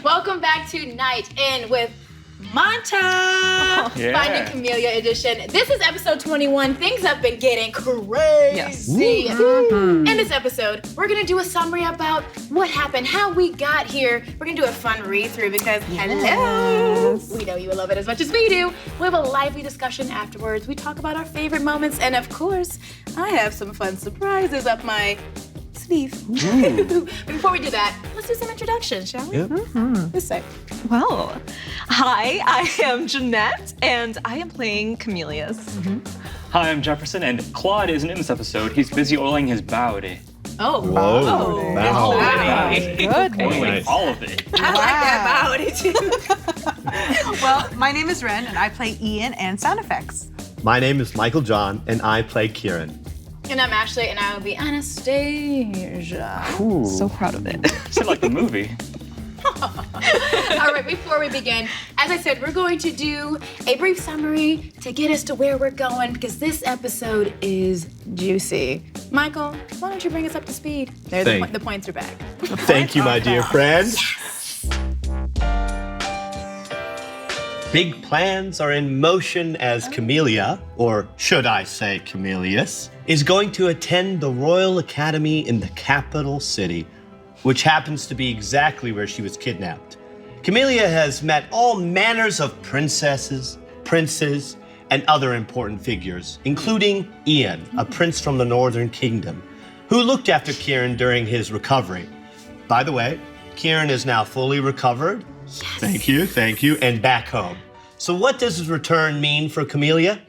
Welcome back to Night In with Manta, Finding Camellia edition. This is episode 21. Things have been getting crazy. Yes. In this episode, we're going to do a summary about what happened, how we got here. We're going to do a fun read-through because, hello, we know you will love it as much as we do. We have a lively discussion afterwards. We talk about our favorite moments, and of course, I have some fun surprises up my sleeve. Before we do that, let's do some introductions, shall we? This side. Well, hi, I am Jeanette, and I am playing Camellias. Hi, I'm Jefferson, and Claude isn't in this episode. He's busy oiling his bowdy. Oh, Whoa. bowdy. Good. Oiling all of it. I like that bowdy too. Well, my name is Ren, and I play Ian and sound effects. My name is Michael John, and I play Kieran. And I'm Ashley, and I will be Anastasia. Ooh. So proud of it. Sound like the movie. All right, before we begin, as I said, we're going to do a brief summary to get us to where we're going because this episode is juicy. Michael, why don't you bring us up to speed? There, the points are back. Thank you, my dear friend. Big plans are in motion as Camellia, or should I say Camellias, is going to attend the Royal Academy in the capital city, which happens to be exactly where she was kidnapped. Camellia has met all manners of princesses, princes, and other important figures, including Ian, a prince from the Northern Kingdom, who looked after Kieran during his recovery. By the way, Kieran is now fully recovered. Yes. Thank you, and back home. So what does his return mean for Camellia?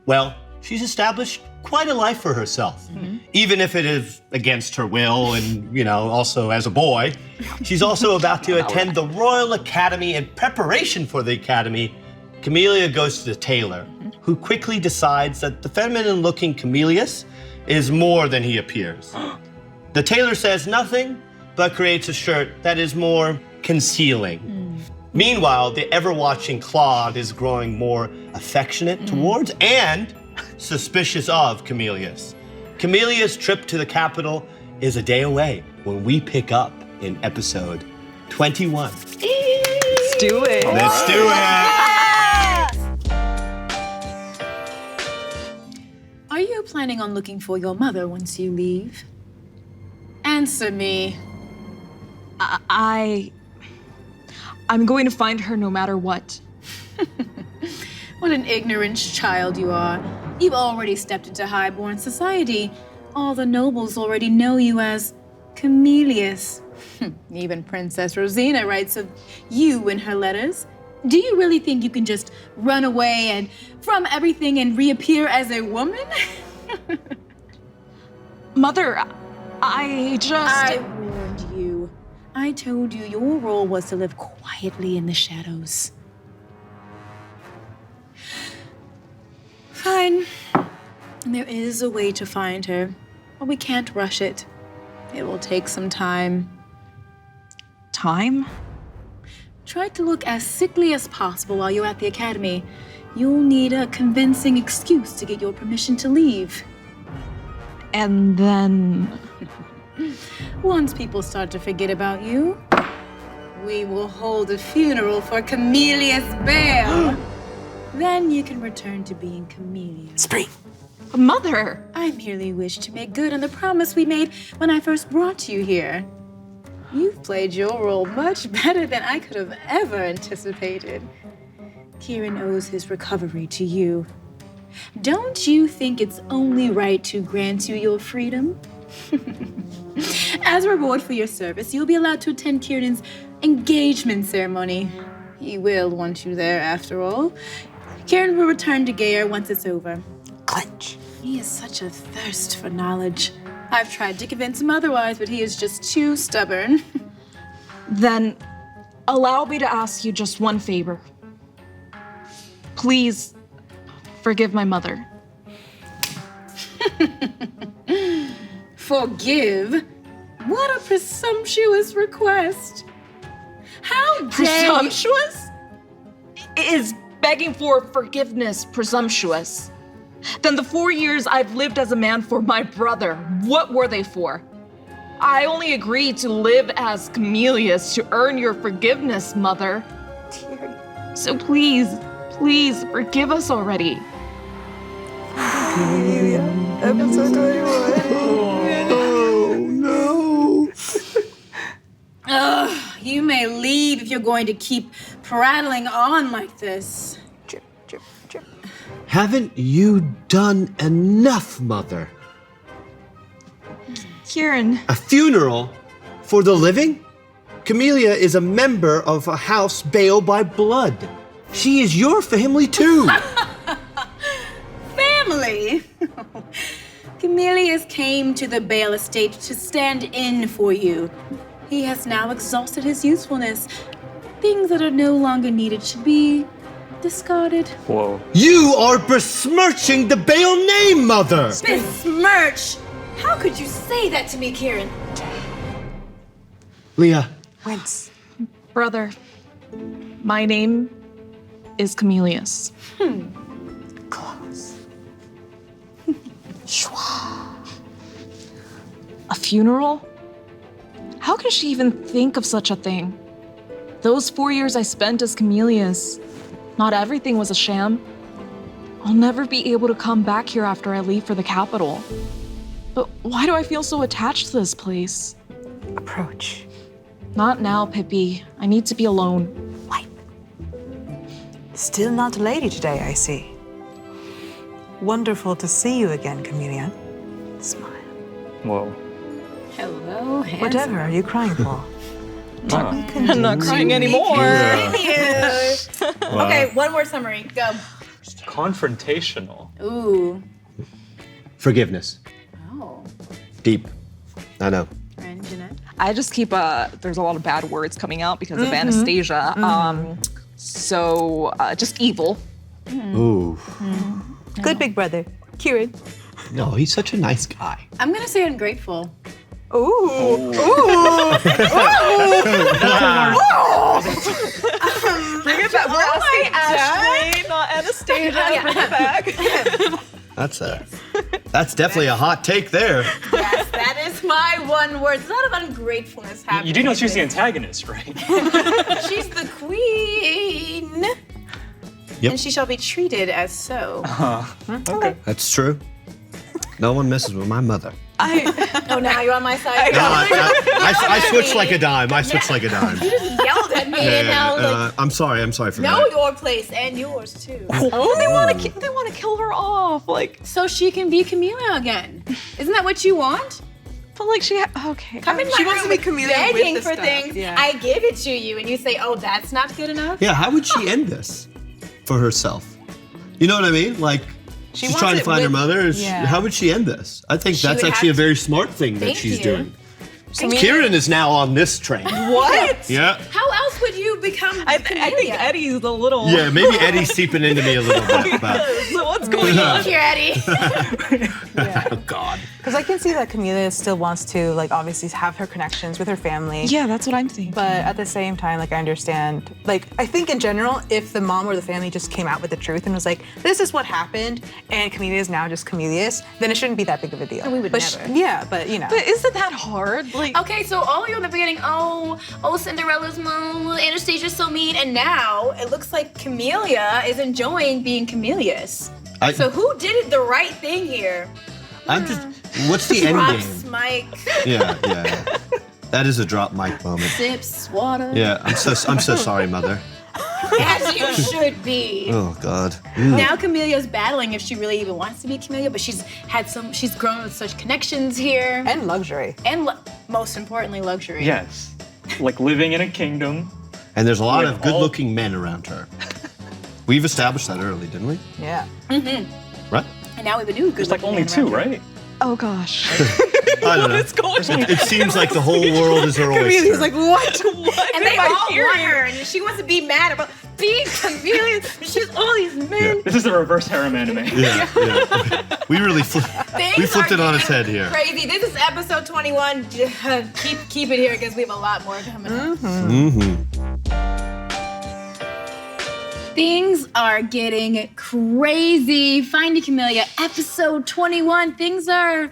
Well, she's established quite a life for herself. Even if it is against her will and, also as a boy, she's also about to attend the Royal Academy. In preparation for the Academy, Camellia goes to the tailor, who quickly decides that the feminine-looking Camellias is more than he appears. The tailor says nothing, but creates a shirt that is more concealing. Meanwhile, the ever-watching Claude is growing more affectionate towards and suspicious of Camellias. Camellia's trip to the capital is a day away when we pick up in episode 21. Let's do it. Let's do it! Are you planning on looking for your mother once you leave? Answer me. I'm going to find her no matter what. What an ignorant child you are. You've already stepped into highborn society. All the nobles already know you as Camellias. Even Princess Rosina writes of you in her letters. Do you really think you can just run away from everything and reappear as a woman? Mother, I warned you. I told you your role was to live quietly in the shadows. Fine. There is a way to find her, but we can't rush it. It will take some time. Time? Try to look as sickly as possible while you're at the academy. You'll need a convincing excuse to get your permission to leave. And then... Once people start to forget about you, we will hold a funeral for Camellia's Bear. Then you can return to being Camellia. Spring. Mother! I merely wish to make good on the promise we made when I first brought you here. You've played your role much better than I could have ever anticipated. Kieran owes his recovery to you. Don't you think it's only right to grant you your freedom? As a reward for your service, you'll be allowed to attend Kieran's engagement ceremony. He will want you there, after all. Kieran will return to Gaia once it's over. Clench. He has such a thirst for knowledge. I've tried to convince him otherwise, but he is just too stubborn. Then allow me to ask you just one favor. Please forgive my mother. Forgive? What a presumptuous request. How dare Presumptuous? Is begging for forgiveness presumptuous? Then the 4 years I've lived as a man for my brother, what were they for? I only agreed to live as Camelius to earn your forgiveness, Mother. So please, please forgive us already. Episode 21. Ugh, you may leave if you're going to keep prattling on like this. Drip, drip, drip. Haven't you done enough, Mother? Kieran, A funeral for the living? Camellia is a member of a house Bale by blood. She is your family too. Family? Camelius came to the Bale estate to stand in for you. He has now exhausted his usefulness. Things that are no longer needed should be discarded. Whoa. You are besmirching the Bale name, Mother. Besmirch! How could you say that to me, Kieran? Leah, Whence? brother, my name is Camelius. Close. A funeral? How could she even think of such a thing? Those 4 years I spent as Camelius, not everything was a sham. I'll never be able to come back here after I leave for the capital. But why do I feel so attached to this place? Approach. Not now, Pippi. I need to be alone. Wait. Still not a lady today, I see. Wonderful to see you again, Camellia. Smile. Whoa. Hello, handsome. Whatever are you crying for? I'm not crying anymore. Okay, one more summary. Go. Confrontational. Ooh. forgiveness. Oh. Deep. I know. And Jeanette? I just keep there's a lot of bad words coming out because of Anastasia. So just evil. Ooh. Good big brother. Kieran. No, he's such a nice guy. I'm gonna say ungrateful. Ooh. Bring it back. We're asking Ashley, not Anastasia. Bring it back. That's definitely a hot take there. Yes, that is my one word. There's a lot of ungratefulness happening. You do know she's the antagonist, right? She's the queen. Yep. And she shall be treated as so. Okay. That's true. No one messes with my mother. Oh, now you're on my side. No, I switched like a dime. I switched like a dime. You just yelled at me and now like, I'm sorry for know that. your place and yours too. Oh, they want to kill her off. Like, So she can be Camellia again. Isn't that what you want? but like she. Okay. Come in my She wants room to be Camellia with begging the for stuff, things. yeah. I give it to you, and you say, "Oh, that's not good enough." Yeah, how would she end this for herself? You know what I mean? Like, she's wants trying to it find her with- mother. yeah. How would she end this? I think She that's would actually a have to- very smart thing that Thank she's you. doing. Kieran is now on this train. What? Yeah. How else would you become I Camellia? think Eddie's a little. Yeah, maybe Eddie's seeping into me a little bit. But, So what's going on? Here, Eddie. oh, God. Because I can see that Camellia still wants to, like, obviously have her connections with her family. Yeah, that's what I'm thinking. But at the same time, like, I understand. Like, I think in general, if the mom or the family just came out with the truth and was like, this is what happened, and Camellia is now just Camelius, then it shouldn't be that big of a deal. We would but never. Yeah, but, you know. But isn't that hard? Like, Okay, so all you in the beginning, oh, Cinderella's mom, Anastasia's so mean, and now it looks like Camellia is enjoying being Camelius. So who did it the right thing here? I'm just. What's the end Drops game? mic, Yeah. That is a drop mic moment. sips water, Yeah, I'm so sorry, Mother. as you should be. Oh God. Now Camelia's battling if she really even wants to be Camellia, but she's grown with such connections here, And luxury. and most importantly, luxury. Yes. Like living in a kingdom. And there's a lot With of good-looking men around her. We've established that early, didn't we? Yeah. Right? And now we have a new good. There's like only two, right? oh gosh. I don't know. What's going on? It seems like the whole world is her oyster. Camelia's like, what? What And am they I all want hearing? her, and she wants to be mad about being Camellia. She has all these men. This is the reverse harem anime. Yeah. We really flipped it on its head here. Crazy. This is episode 21. Keep it here because we have a lot more coming up. Things are getting crazy. Finding Camellia, episode 21. Things are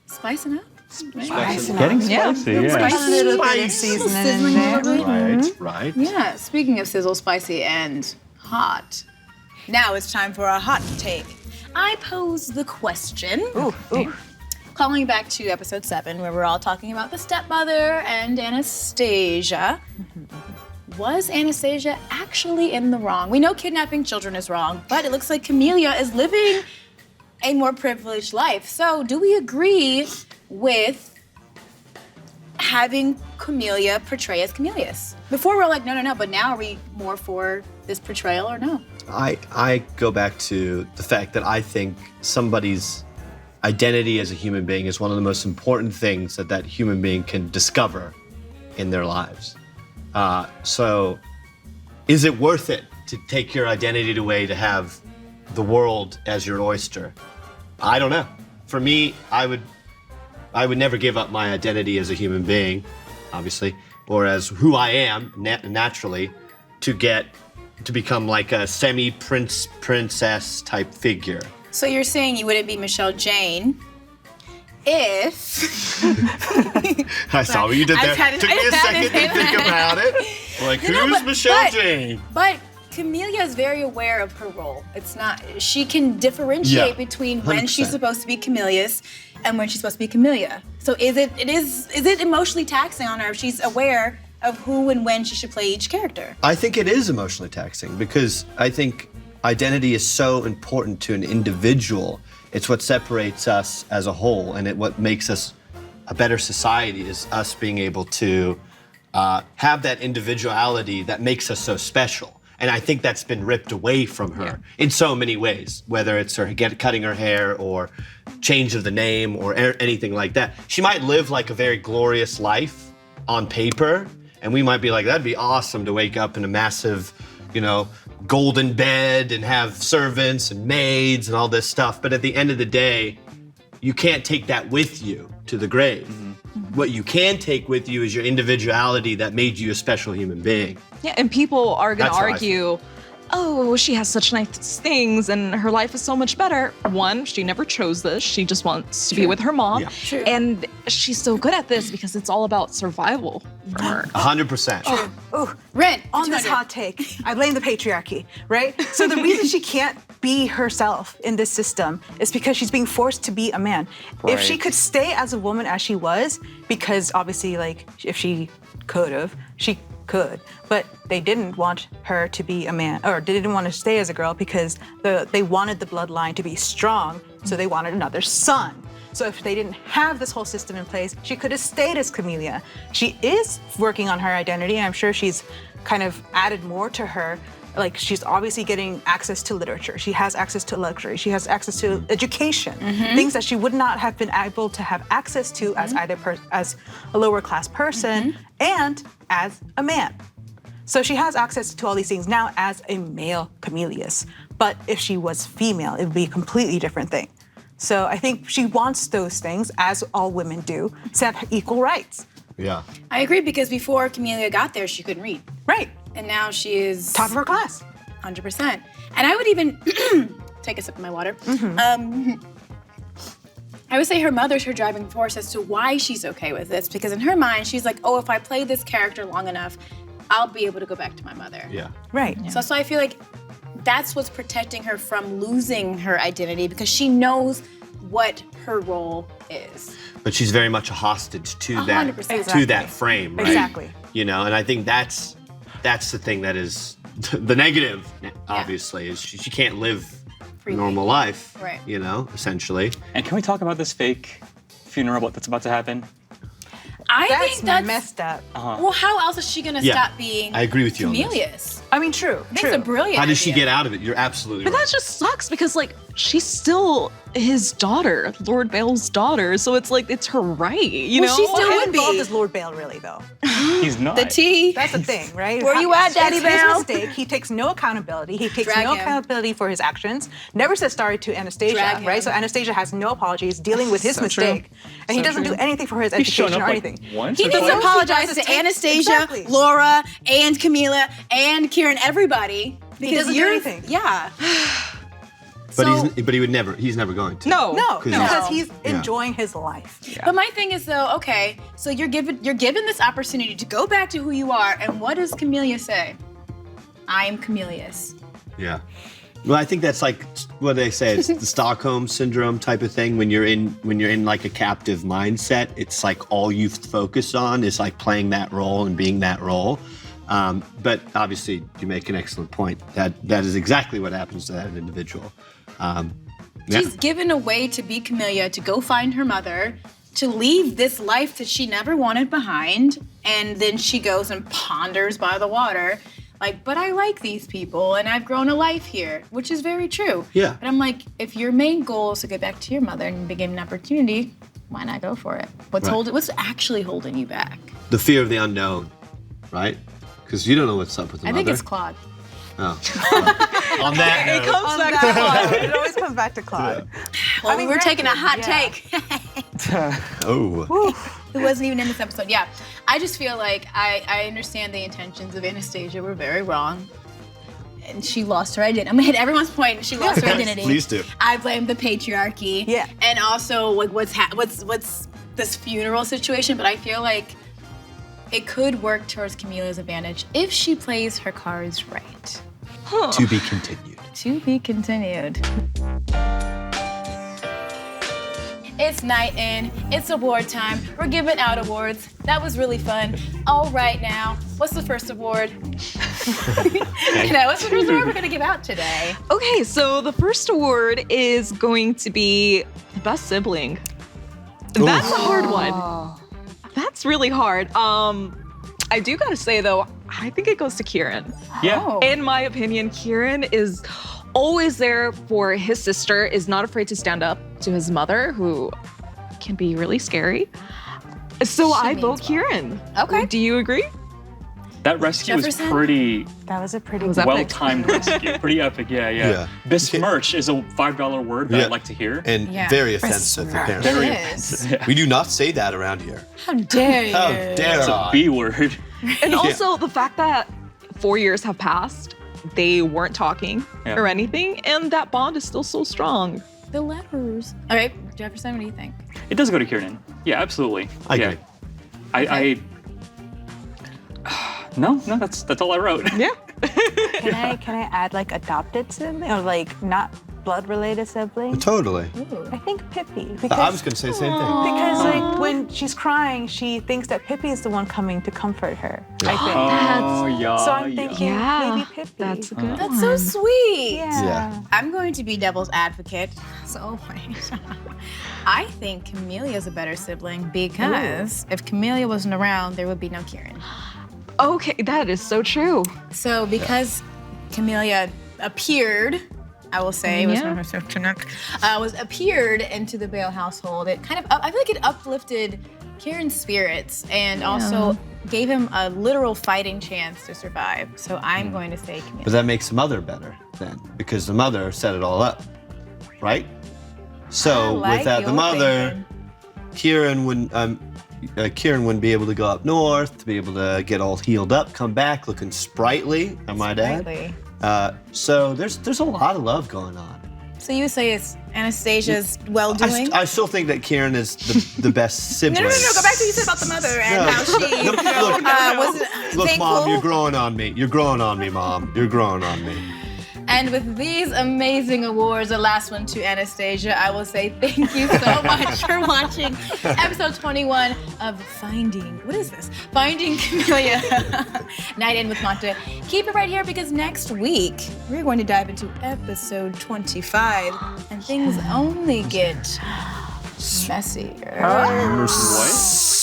spicing up. Getting spicy, yeah. A little bit of seasoning in there. Right. Yeah, speaking of sizzle, spicy, and hot, now it's time for our hot take. I pose the question, calling back to episode 7, where we're all talking about the stepmother and Anastasia. Was Anastasia actually in the wrong? We know kidnapping children is wrong, but it looks like Camellia is living a more privileged life. So do we agree with having Camellia portray as Camillus? Before we're like, no, but now are we more for this portrayal or no? I go back to the fact that I think somebody's identity as a human being is one of the most important things that human being can discover in their lives. So is it worth it to take your identity away to have the world as your oyster? I don't know. For me, I would never give up my identity as a human being, obviously, or as who I am naturally, to become like a princess type figure. So you're saying you wouldn't be Michelle Jane if... I saw what you did there. Took me a second to think about it. Like, who's Michelle Jane? But Camellia is very aware of her role. It's not, she can differentiate between when 100%. she's supposed to be Camillus and when she's supposed to be Camellia. So is it emotionally taxing on her if she's aware of who and when she should play each character? I think it is emotionally taxing because I think identity is so important to an individual. It's what separates us as a whole, and what makes us a better society is us being able to have that individuality that makes us so special. And I think that's been ripped away from her in so many ways, whether it's her cutting her hair or change of the name or anything like that. She might live like a very glorious life on paper, and we might be like, that'd be awesome to wake up in a massive, golden bed and have servants and maids and all this stuff. But at the end of the day, you can't take that with you to the grave. Mm-hmm. What you can take with you is your individuality that made you a special human being. Yeah, and people are going to That's how I argue, oh, she has such nice things and her life is so much better. One, she never chose this. She just wants to be with her mom. Yeah. True. And she's so good at this because it's all about survival for her. 100%. Oh, Rent on this 200. hot take, I blame the patriarchy, right? So the reason she can't be herself in this system is because she's being forced to be a man. If she could stay as a woman as she was, because obviously, like, if she could have, she could, but they didn't want her to be a man, or they didn't want to stay as a girl because they wanted the bloodline to be strong, so they wanted another son. So if they didn't have this whole system in place, she could have stayed as Camellia. She is working on her identity, and I'm sure she's kind of added more to her. Like, she's obviously getting access to literature. She has access to luxury. She has access to education, things that she would not have been able to have access to as either as a lower class person and as a man. So she has access to all these things now as a male Camillus. But if she was female, it would be a completely different thing. So I think she wants those things, as all women do, to have equal rights. Yeah. I agree, because before Camellia got there, she couldn't read. Right. And now she is... Top of her class. 100%. And I would even... take a sip of my water. I would say her mother's her driving force as to why she's okay with this, because in her mind, she's like, oh, if I play this character long enough, I'll be able to go back to my mother. Yeah. Right. So I feel like that's what's protecting her from losing her identity, because she knows what her role is. But she's very much a hostage to that 100%. to that frame, right? Exactly. And I think that's the thing that is the negative, obviously, is she can't live a normal life, Right. Essentially. And can we talk about this fake funeral that's about to happen? I think that's messed up. Well, how else is she gonna Yeah, stop being I agree with you on this. Camillus? I mean, true. That's a brilliant How does she idea. get out of it? You're absolutely But right. that just sucks because, like, she's still his daughter, Lord Bale's daughter. So it's like, it's her right, you Well, know? she still How would involved be. is Lord Bale really, though? He's not. The tea. That's the thing, right? Where you at, Daddy It's Bale? his mistake. He takes no accountability. He takes Drag no him. accountability for his actions. Never says sorry to Anastasia, Drag right? him. So Anastasia has no apologies, dealing with his So true. mistake, and he So doesn't true. do anything for his He's shown education up or like anything. once He or needs to twice. apologize does to is take- Anastasia, Exactly. Laura, and Camila, and Kieran, everybody. Because doesn't do you're anything. Yeah. But he's never going to. No, 'Cause because he's enjoying his life. But my thing is though, okay, so you're given this opportunity to go back to who you are, and what does Camellia say? I am Camelius. Yeah. Well, I think that's like what they say. It's the Stockholm syndrome type of thing. When you're in like a captive mindset, it's like all you focus on is like playing that role and being that role. But obviously, you make an excellent point. That is exactly what happens to that individual. She's given a way to be Camellia, to go find her mother, to leave this life that she never wanted behind, and then she goes and ponders by the water. Like, but I like these people, and I've grown a life here, which is very true. Yeah. But I'm like, if your main goal is to get back to your mother and be given an opportunity, why not go for it? What's actually holding you back? The fear of the unknown, right? Because you don't know what's up with the mother. I think it's Claude. Oh. On that note. It comes back to Claude. It always comes back to Claude. Well, we were taking a hot take. Oh. Who wasn't even in this episode. Yeah. I just feel like I understand the intentions of Anastasia were very wrong. And she lost her identity. I'm gonna hit everyone's point. She lost her identity. Please do. I blame the patriarchy. Yeah. And also like what's this funeral situation, but I feel like it could work towards Camelia's advantage if she plays her cards right. To be continued. To be continued. It's night in, it's award time. We're giving out awards. That was really fun. All right now, what's the first award? What's the first award we're gonna give out today? Okay, so the first award is going to be the best sibling. That's a hard one. That's really hard. I do gotta say though, I think it goes to Kieran. Yeah. In my opinion, Kieran is always there for his sister, is not afraid to stand up to his mother, who can be really scary. So I vote Kieran. Okay. Do you agree? That rescue Jefferson? was pretty That was a pretty Was that well-timed rescue. Pretty epic, yeah. Besmirch is a $5 word that I'd like to hear. And very offensive, apparently. It is. We do not say that around here. How dare you? How dare It's a I? B word. And also the fact that 4 years have passed, they weren't talking or anything, and that bond is still so strong. The letters. All right, Jefferson, what do you think? It does go to Kieran. Yeah, absolutely. I agree. No, that's all I wrote. Yeah. Can I add like adopted sibling or like not blood related sibling? Totally. I think Pippi. I was going to say the same thing. Because like when she's crying, she thinks that Pippi is the one coming to comfort her. I think. Oh, yeah. So I'm thinking maybe Pippi. That's a good one. That's so sweet. Yeah. I'm going to be devil's advocate. So wait. I think Camelia's a better sibling because if Camellia wasn't around, there would be no Kieran. Okay, that is so true. So because Camellia appeared, I will say, was appeared into the Bale household, it kind of, I feel like it uplifted Kieran's spirits and also gave him a literal fighting chance to survive. So I'm going to say Camellia. But that makes the mother better then, because the mother set it all up, right? So like without the your mother, thinking. Kieran wouldn't be able to go up north, to be able to get all healed up, come back looking sprightly, I might add. So there's a lot of love going on. So you would say it's Anastasia's well-doing? I still think that Kieran is the best sibling. No, go back to what you said about the mother and how she wasn't Look, thankful. Mom, you're growing on me. You're growing on me, Mom. You're growing on me. And with these amazing awards, the last one to Anastasia, I will say thank you so much for watching episode 21 of Finding Camellia, Night In with Manta. Keep it right here because next week, we're going to dive into episode 25 and things only get messier. Spicy.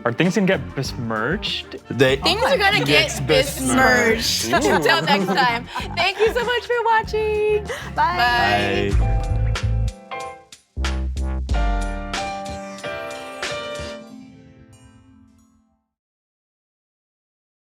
Are things gonna get besmirched? Things are gonna get besmirched. Until next time, thank you so much for watching. Bye. Bye.